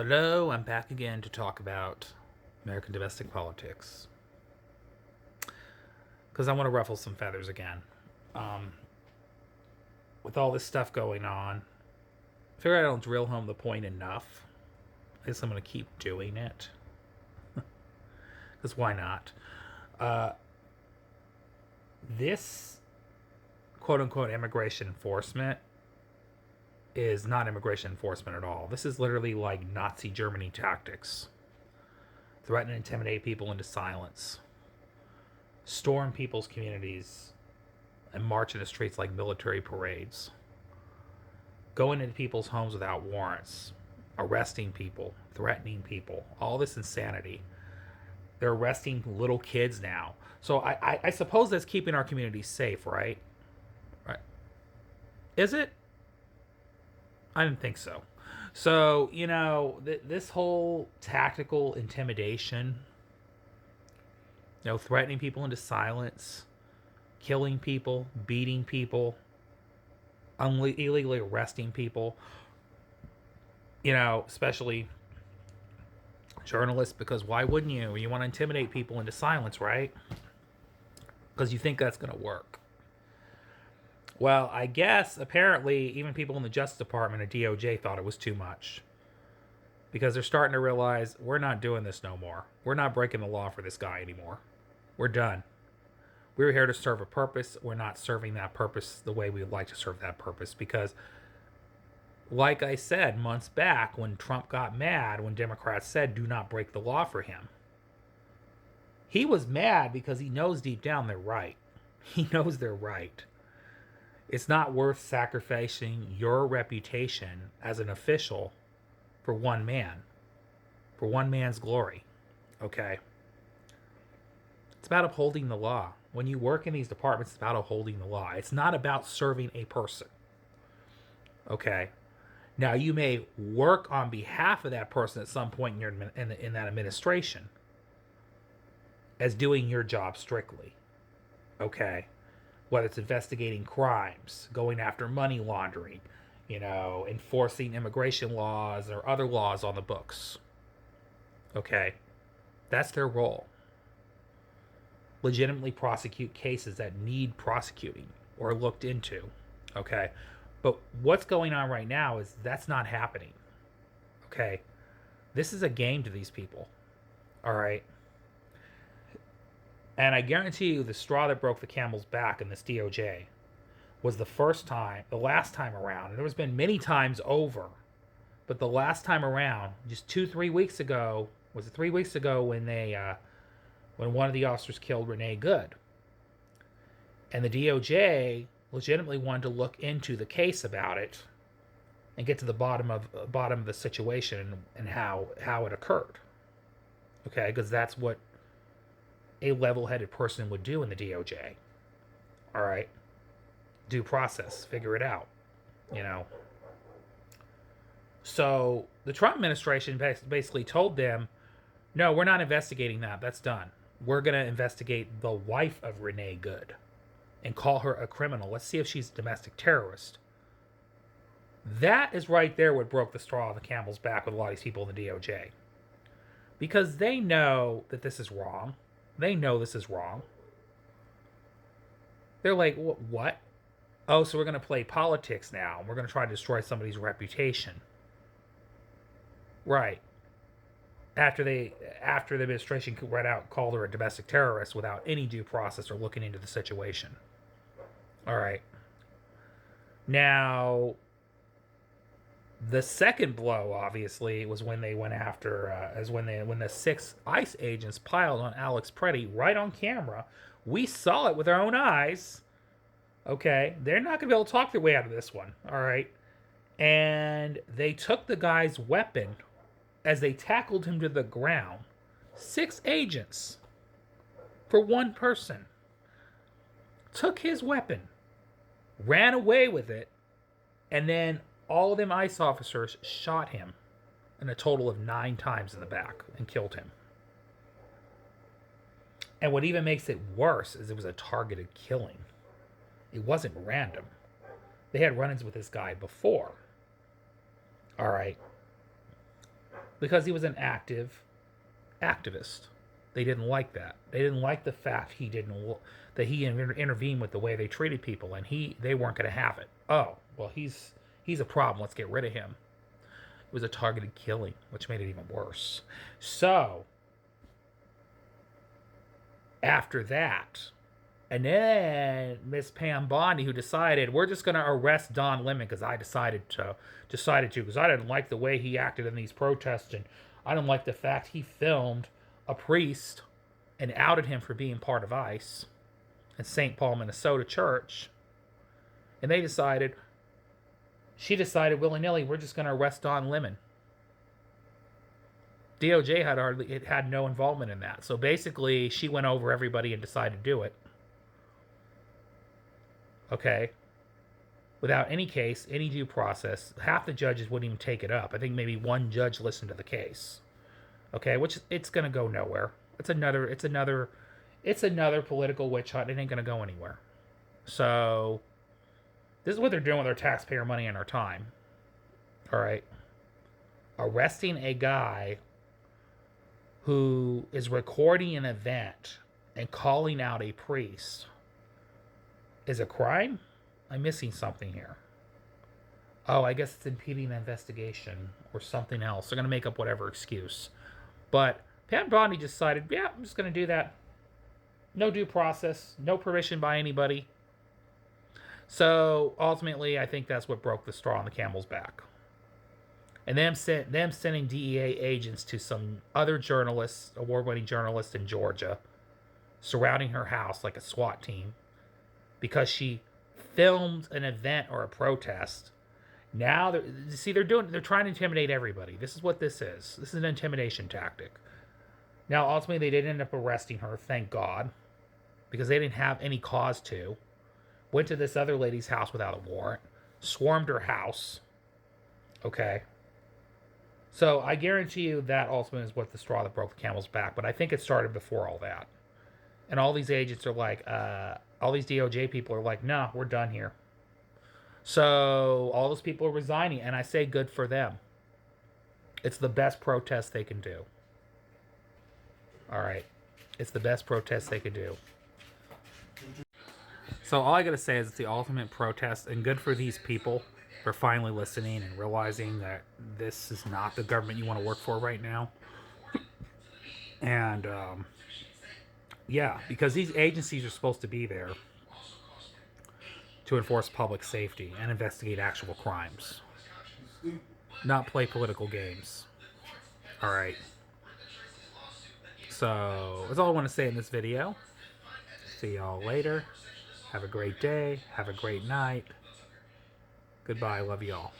Hello, I'm back again to talk about American domestic politics because I want to ruffle some feathers again. Um, with all this stuff going on, I figure I don't drill home the point enough. I guess I'm going to keep doing it because why not? Uh, this quote unquote immigration enforcement is not immigration enforcement at all. This is literally like Nazi Germany tactics. Threaten and intimidate people into silence, storm people's communities, and march in the streets like military parades, going into people's homes without warrants, arresting people, threatening people, all this insanity. They're arresting little kids now. So I suppose that's keeping our communities safe, right? Right. Is it? I didn't think so. So, this whole tactical intimidation, threatening people into silence, killing people, beating people, illegally arresting people, especially journalists, because why wouldn't you? You want to intimidate people into silence, right? Because you think that's going to work. Well, I guess apparently even people in the Justice Department and DOJ thought it was too much. Because they're starting to realize we're not doing this no more. We're not breaking the law for this guy anymore. We're done. We're here to serve a purpose. We're not serving that purpose the way we would like to serve that purpose. Because, like I said months back, when Trump got mad, when Democrats said do not break the law for him, he was mad because he knows deep down they're right. He knows they're right. It's not worth sacrificing your reputation as an official for one man, for one man's glory. Okay? It's about upholding the law. When you work in these departments, it's about upholding the law. It's not about serving a person. Okay? Now, you may work on behalf of that person at some point in, in that administration as doing your job strictly. Okay? Whether it's investigating crimes, going after money laundering, enforcing immigration laws or other laws on the books. Okay? That's their role. Legitimately prosecute cases that need prosecuting or looked into. Okay? But what's going on right now is that's not happening. Okay? This is a game to these people. All right? And I guarantee you the straw that broke the camel's back in this DOJ was the last time around. And there's been many times over. But the last time around, just 3 weeks ago, was it 3 weeks ago when when one of the officers killed Renee Good. And the DOJ legitimately wanted to look into the case about it and get to the bottom of the situation and how it occurred. Okay, because that's what a level-headed person would do in the DOJ. All right, due process, figure it out. So the Trump administration basically told them, no, we're not investigating that. That's done. We're going to investigate the wife of Renee Good and call her a criminal. Let's see if she's a domestic terrorist. That is right there what broke the straw on the camel's back with a lot of these people in the DOJ. Because they know that this is wrong. They know this is wrong. They're like, what? Oh, so we're going to play politics now. We're going to try to destroy somebody's reputation. Right. After the administration right out called her a domestic terrorist without any due process or looking into the situation. All right. Now, the second blow, obviously, was when they went after, when the 6 ICE agents piled on Alex Preddy right on camera. We saw it with our own eyes. Okay, they're not going to be able to talk their way out of this one. All right, and they took the guy's weapon as they tackled him to the ground. 6 agents for one person took his weapon, ran away with it, and then all of them ICE officers shot him in a total of 9 times in the back and killed him. And what even makes it worse is it was a targeted killing. It wasn't random. They had run-ins with this guy before. All right. because he was an active activist. They didn't like that. They didn't like the fact that he intervened with the way they treated people, and they weren't going to have it. Oh, well, he's a problem. Let's get rid of him. It was a targeted killing, which made it even worse. So after that, and then Miss Pam Bondi, who decided we're just going to arrest Don Lemon because I decided to because I didn't like the way he acted in these protests, and I didn't like the fact he filmed a priest and outed him for being part of ICE in St. Paul, Minnesota church. And she decided willy nilly, we're just going to arrest Don Lemon. DOJ had no involvement in that. So basically, she went over everybody and decided to do it. Okay. Without any case, any due process, half the judges wouldn't even take it up. I think maybe one judge listened to the case. Okay, which it's gonna go nowhere. It's another political witch hunt. It ain't gonna go anywhere. So this is what they're doing with our taxpayer money and our time. All right, arresting a guy who is recording an event and calling out a priest is a crime? I'm missing something here. Oh, I guess it's impeding the investigation or something else. They're going to make up whatever excuse. But Pam Bondi decided, yeah, I'm just going to do that. No due process, no permission by anybody. So ultimately, I think that's what broke the straw on the camel's back. And them sending DEA agents to some other journalists, award-winning journalists in Georgia, surrounding her house like a SWAT team because she filmed an event or a protest. Now they're trying to intimidate everybody. This is what this is. This is an intimidation tactic. Now ultimately they did end up arresting her, thank God, because they didn't have any cause to. Went to this other lady's house without a warrant, swarmed her house. Okay. So I guarantee you that ultimately is what the straw that broke the camel's back. But I think it started before all that. And all these agents are like, all these DOJ people are like, no, we're done here. So all those people are resigning, and I say good for them. It's the best protest they can do. All right. It's the best protest they could do. So all I got to say is it's the ultimate protest, and good for these people for finally listening and realizing that this is not the government you want to work for right now. And, yeah, because these agencies are supposed to be there to enforce public safety and investigate actual crimes, not play political games. All right. So that's all I want to say in this video. See y'all later. Have a great day. Have a great night. Goodbye. Love y'all.